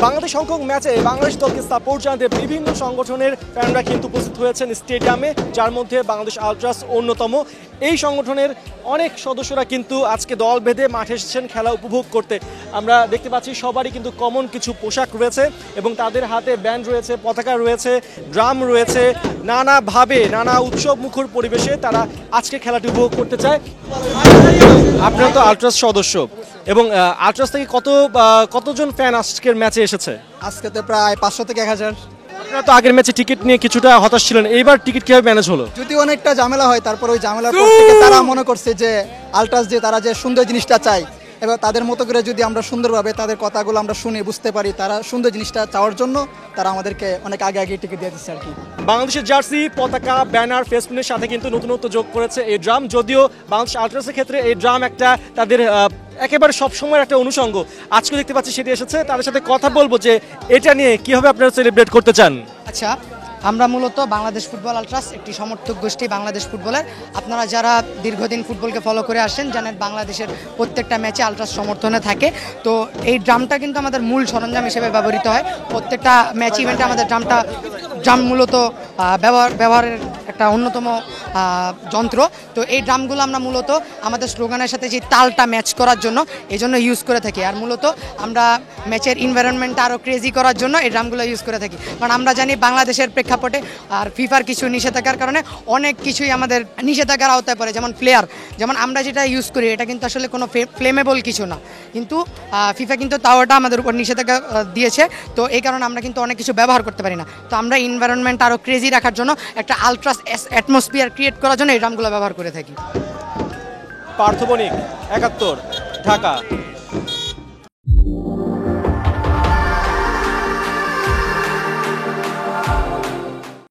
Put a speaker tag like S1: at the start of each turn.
S1: Bangladesh Hong Kong ম্যাচে বাংলাদেশ দলকে support জানাতে বিভিন্ন সংগঠনের ফ্যানরা কিন্তু উপস্থিত হয়েছেন স্টেডিয়ামে, যার মধ্যে বাংলাদেশ আলট্রাস অন্যতম। এই সংগঠনের অনেক সদস্যরা কিন্তু আজকে দল বেঁধে মাঠে এসেছেন খেলা উপভোগ করতে। আমরা দেখতে পাচ্ছি সবারই কিন্তু কমন কিছু পোশাক রয়েছে এবং তাদের হাতে ব্যান্ড রয়েছে, পতাকা রয়েছে, ড্রাম রয়েছে। নানাভাবে নানা উৎসব মুখর পরিবেশে তারা আজকে খেলাটি উপভোগ করতে চায়। আপনারা তো আলট্রাস সদস্য এবং আলট্রাস থেকে কতজন ফ্যান আজকের ম্যাচে এসেছে?
S2: আজকে তো প্রায় 500 থেকে 1000।
S1: আপনারা তো আগের ম্যাচে টিকিট নিয়ে কিছুটা হতাশ ছিলেন, এইবার টিকিট কিভাবে ম্যানেজ হলো?
S2: যদি অনেকটা ঝামেলা হয়, তারপর ওই ঝামেলার পর থেকে তারা মনে করছে যে আলট্রাস যে তারা যে সুন্দর জিনিসটা চায়, এবার তাদের মতো করে যদি আমরা সুন্দরভাবে তাদের কথাগুলো আমরা শুনে বুঝতে পারি, তারা সুন্দর জিনিসটা চাওয়ার জন্য তারা আমাদেরকে অনেক আগে আগে টিকিট দিয়ে দিচ্ছে আর কি।
S1: বাংলাদেশের জার্সি, পতাকা, ব্যানার, ফেসবুকের সাথে কিন্তু নতুনত্ব যোগ করেছে এই ড্রাম। যদিও বাংলাদেশ আলট্রাসের ক্ষেত্রে এই ড্রাম একটা তাদের একেবারে সবসময়ের একটা অনুষঙ্গ। আজকে দেখতে পাচ্ছি সেটি এসেছে, তাদের সাথে কথা বলবো যে এটা নিয়ে কিভাবে আপনারা সেলিব্রেট করতে চান।
S3: আচ্ছা, আমরা মূলত বাংলাদেশ ফুটবল আলট্রাস একটি সমর্থক গোষ্ঠী বাংলাদেশ ফুটবলের। আপনারা যারা দীর্ঘদিন ফুটবলকে ফলো করে আসেন জানেন বাংলাদেশের প্রত্যেকটা ম্যাচে আলট্রাস সমর্থনে থাকে। তো এই ড্রামটা কিন্তু আমাদের মূল সরঞ্জাম হিসেবে ব্যবহৃত হয়। প্রত্যেকটা ম্যাচ ইভেন্টে আমাদের ড্রাম মূলত ব্যবহারের একটা অন্যতম যন্ত্র। তো এই ড্রামগুলো আমরা মূলত আমাদের স্লোগানের সাথে যে তালটা ম্যাচ করার জন্য এই জন্য ইউজ করে থাকি। আর মূলত আমরা ম্যাচের এনভায়রনমেন্টটা আরও ক্রেজি করার জন্য এই ড্রামগুলো ইউজ করে থাকি। কারণ আমরা জানি বাংলাদেশের প্রেক্ষাপটে আর ফিফার কিছু নিষেধাজ্ঞার কারণে অনেক কিছুই আমাদের নিষেধাজ্ঞার আওতায় পড়ে, যেমন প্লেয়ার, যেমন আমরা যেটা ইউজ করি এটা কিন্তু আসলে কোনো ফ্লেমেবল কিছু না, কিন্তু ফিফা কিন্তু তাও ওটা আমাদের উপর নিষেধাজ্ঞা দিয়েছে। তো এই কারণে আমরা কিন্তু অনেক কিছু ব্যবহার করতে পারি না। তো আমরা এনভায়রনমেন্ট আরও ক্রেজি রাখার জন্য একটা আলট্রাস অ্যাটমসফিয়ার ক্রিয়েট করার জন্য এই ড্রামগুলো ব্যবহার করে থাকি।
S1: পার্থ বণিক, 71, ঢাকা।